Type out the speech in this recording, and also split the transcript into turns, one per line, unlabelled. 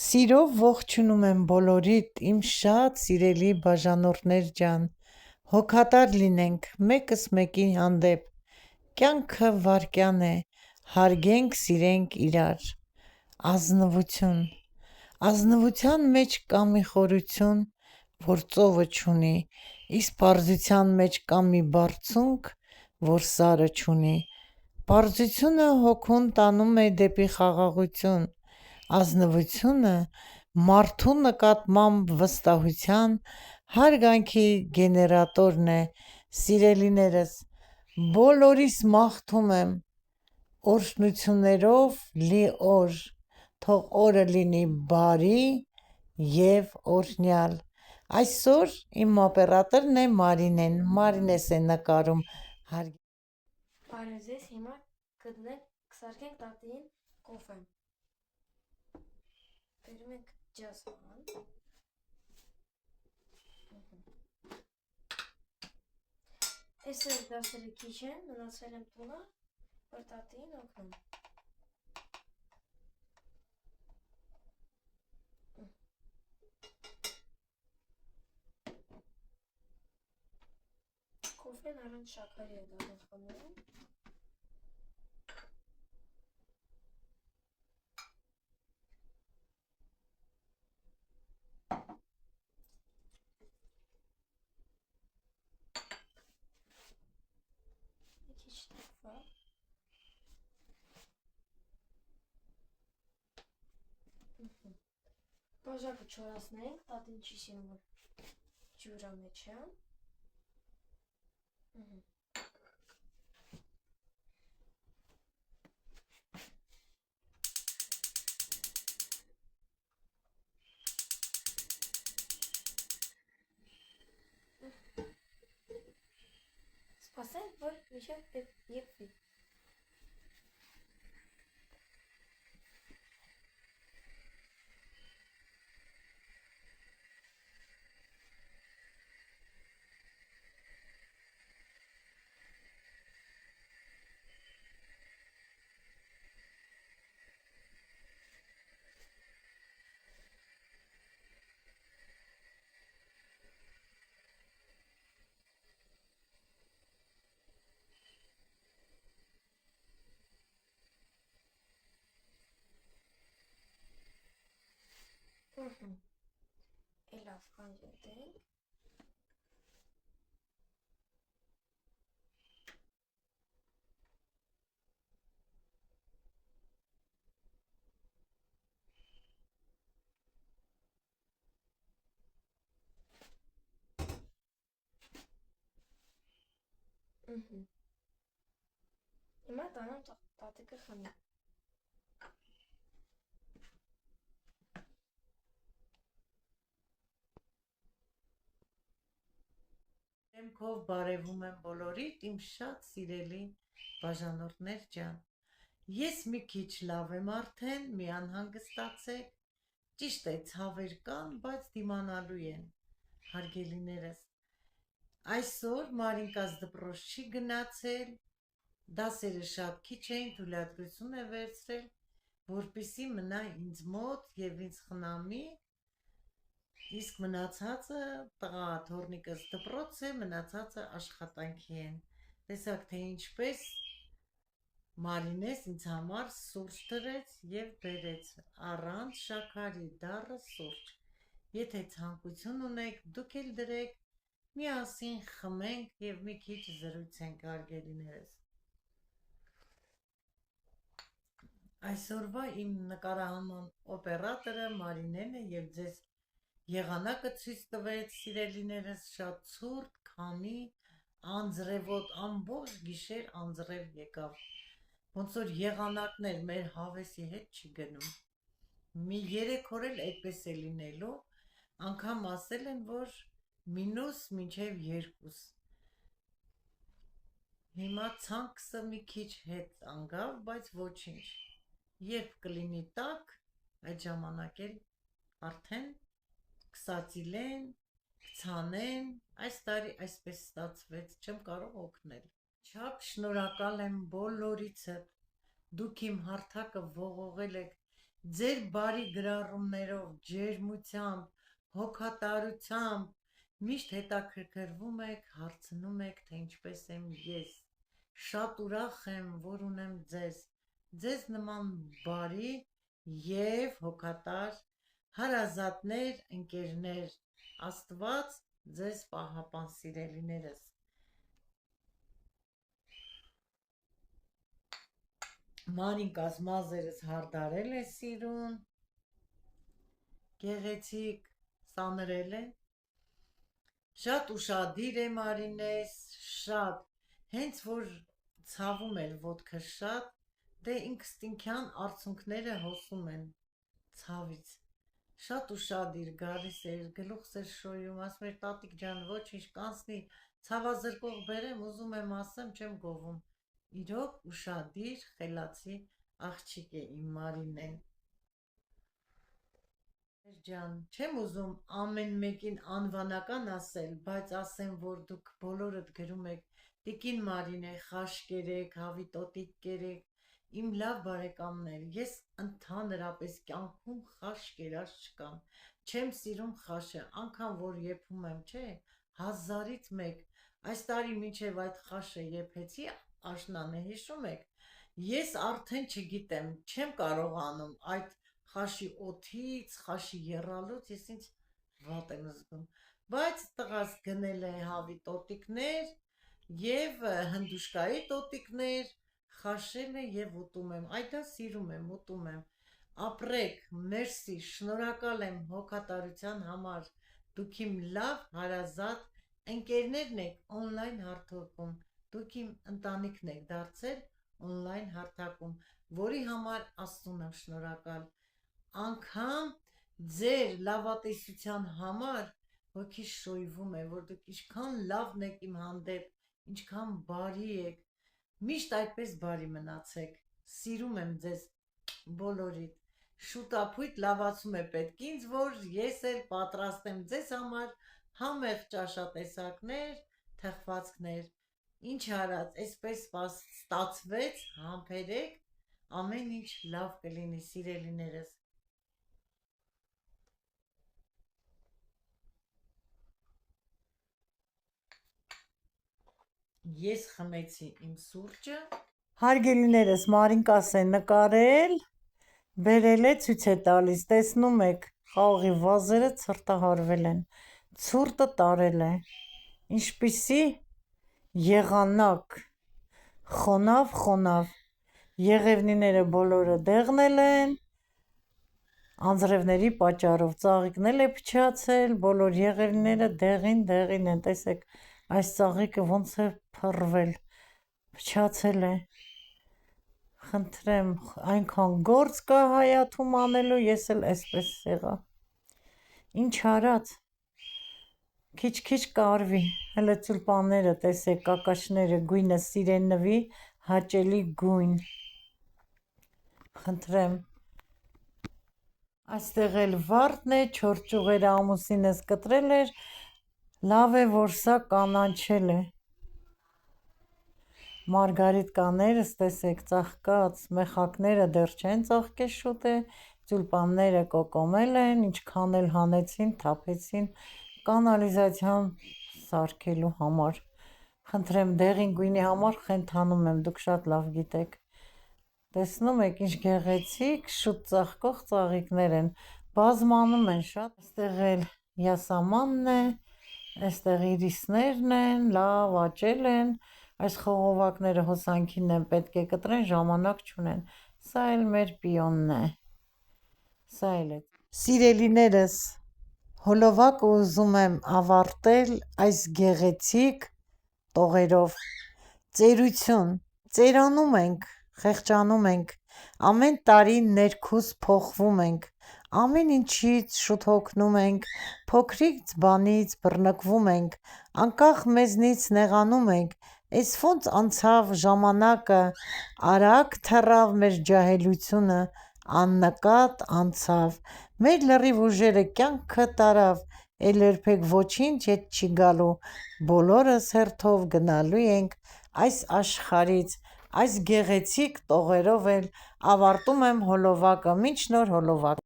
Սիրով ողջունում եմ բոլորիդ, իմ շատ սիրելի բաժանորդներ ջան, հոգատար լինենք մեկս մեկի հանդեպ, կյանքը վայրկյան է, հարգենք սիրենք իրար, ազնվության մեջ կա մի խորություն, որ ծովը չունի, իսկ պարզության մեջ կա մի բարձունք, որ սարը չունի, պարզությունը հոգուն տանում է դեպի խաղաղություն, ազնվությունը մարդու նկատմամբ վստահության, հարգանքի գեներատորն է, սիրելիներս, բոլորիս մաղթում եմ օրհնություններով լի օր, թող օրը լինի բարի և օրհնյալ, այսօր իմ օպերատորն է Մարինեն, Մարինես է նկարում,
Բարև ձեզ, հիմա կսարքենք տատիին կոֆե, բերում ենք ջազման, այս դասերը քիչ են, մնացել եմ տունը, որ տատիին օգնեմ, կոֆեն առանց շաքարի է դատին խմում, մի քիչ տպվա, բաժակը չորացնենք, տատին չի սիրում, որ ջուրա մեջ է, սպասենք, որ միշտ եփվի, լավ խանջեցինք, հիմա տանեմ տատիկը խմի,
Դեմքով բարևում եմ բոլորիդ, իմ շատ սիրելի բաժանորդներ ջան, ես մի քիչ լավ եմ արդեն, մի անհանգստացեք, ճիշտ է ցավեր կան, բայց դիմանալու են, հարգելիներս, այսօր Մարինկաս դպրոց չի գնացել, դասերը շատ քիչ էին, թույլատրություն է վերցրել, որպեսզի մնա ինձ մոտ և ինձ խնամի, իսկ մնացածը տղա թոռնիկս դպրոց է, մնացածը աշխատանքի են, տեսաք թե ինչպես Մարինես ինձ համար սուրճ դրեց և բերեց, առանց շաքարի, դառը սուրճ, եթե ցանկություն ունեք, դուք էլ դրեք, միասին խմենք և մի քիչ զրուցենք, հարգելիներս, այսօրվա իմ նկարահանման օպերատորը Մարինեն է և ձեզ եղանակը ցույց տվեց, սիրելիներս, շատ ցուրտ, քամի, անձրևոտ, ամբողջ գիշեր անձրև եկավ, ոնց որ եղանակն էր, մեր հավեսի հետ չի գնում, մի 3 օր էլ այդպես է լինելու, անգամ ասել են, որ մինուս մինչև 2, հիմա ցանքսը մի քիչ հետ անգավ, բայց ոչինչ, երբ կլինի տաք, այդ ժամանակ էլ արդեն կսածիլեն, կցանեն, այս տարի այսպես ստացվեց, չեմ կարող օգնել, չափ շնորհակալ եմ բոլորիցդ, դուք իմ հարթակը ողողել եք, ձեր բարի գրառումներով, ջերմությամբ, հոգատարությամբ միշտ հետաքրքրվում եք, հարցնում եք, թե ինչպես եմ ես։ Շատ ուրախ եմ, որ ունեմ ձեզ նման բարի և հոգատար հարազատներ, ընկերներ։ Աստված ձեզ պահապան, սիրելիներս։ Մարինկաս մազերս հարդարել է սիրուն, գեղեցիկ, սանրել է, շատ ուշադիր է Մարինես, շատ, հենց որ ցավում էր ոտքս շատ, դե ինքստինքյան արցունքները հոսում են ցավից, շատ ուշադիր գալիս էր, գլուխս էր շոյում, ասում էր տատիկ ջան, ոչինչ կանցնի, ցավազրկող բերեմ, ուզում եմ ասեմ, չեմ գովում, իրոք ուշադիր, խելացի աղջիկ է իմ Մարինեն։ Ջան, չեմ ուզում ամեն մեկին անվանական ասել, բայց ասեմ, որ դուք բոլորդ գրում եք տիկին Մարինե, խաշ կերեք, հավիտոտիկ կերեք, իմ լավ բարեկամներ, ես ընդհանրապես կյանքում խաշ կերած չկամ, չեմ սիրում խաշը, անգամ որ եփում եմ, չէ, 1000-ից մեկ, այս տարի մինչև այդ խաշը եփեցի, աշնանը հիշում եք, ես արդեն չգիտեմ, չեմ կարողանում այդ խաշի օդից, խաշի եռալուց, ես ինձ վատ եմ զգում, բայց տղաս գնել է հավի տոտիկներ և հնդուշկայի տոտիկներ, խաշել է և ուտում եմ, այդա սիրում եմ, ուտում եմ, ապրեք, մերսի, շնորհակալ եմ հոգատարության համար, դուք իմ լավ հարազատ ընկերներն եք օնլայն հարթակում, դուք իմ ընտանիքն եք դարձել օնլայն հարթակում, որի համար Աստծուն եմ շնորհակալ, անգամ ձեր լավատեսության համար հոգիս շոյվում է, որ դուք ինչքան լավն եք իմ հանդեպ, ինչքան բարի եք, միշտ այդպես բարի մնացեք, սիրում եմ ձեզ բոլորիդ, շուտափույթ լավացում է պետք ինձ, որ ես էլ պատրաստեմ ձեզ համար համեղ ճաշատեսակներ, թխվածքներ, ինչ արած, այսպես ստացվեց, համբերեք, ամեն ինչ լավ կլինի, սիրելիներս։ Ես խմեցի իմ սուրճը, հարգելիներս, Մարինկաս է նկարել, բերել է, ցույց է տալիս, տեսնում եք, խաղողի վազերը ցրտահարվել են, ցուրտը տարել է, ինչպիսի եղանակ, խոնավ, եղևնիները բոլորը դեղնել են, անձրևների պատճառով, ծաղիկն էլ է փչացել, բոլոր եղևնիները դեղին են, տեսեք, այս ծաղիկը ոնց է փռվել, փչացել է, խնդրեմ, այնքան գործ կա հայաթում անելու, ես էլ այսպես եղա, ինչ արած, քիչ կարվի, հələ ծուլպանները, տեսեք, կակաչները, գույնը սիրեննվի, հաճելի գույն, խնդրեմ, այստեղ էլ վարդն է, 4 ճյուղերը ամուսինս կտրել էր, լավ է, որ սա կանաչել է, մարգարիտկաներս, տեսեք, ծաղկած, մեխակները դեռ չեն ծաղկել, շուտ է, ծուլպանները կոկոմել են, ինչքան էլ հանեցին, թափեցին, կանալիզացիան սարքելու համար, խնդրեմ, դեղին գույնի համար խենթանում եմ, դուք շատ լավ գիտեք, տեսնում եք, ինչ գեղեցիկ, շուտ ծաղկող ծաղիկներ են, բազմանում են շատ, այստեղ էլ յասամանն է, այստեղ իրիսներն են, լավ աճել են, այս խողովակները հոսանքին են, պետք է կտրեն, ժամանակ չունեն, սա էլ մեր պիոնն է, սա էլ է, սիրելիներս, հոլովակը ուզում եմ ավարտել այս գեղեցիկ տողերով, ծերություն, ծերանում ենք, խեղճանում ենք, ամեն տարի ներքուս փոխվում ենք, ամեն ինչից շուտ հոգնում ենք, փոքրիկ բանից բռնկվում ենք, անկախ մեզնից նեղանում ենք, էս ոնց անցավ ժամանակը, արագ թռավ մեր ջահելությունը, աննկատ անցավ, մեր լրիվ ուժերը կյանքը տարավ, էլ երբեք ոչինչ հետ չի գալու, բոլորս հերթով գնալու ենք այս աշխարհից, այս գեղեցիկ տողերով էլ ավարտում եմ հոլովակը։ Մինչ նոր հոլովակ։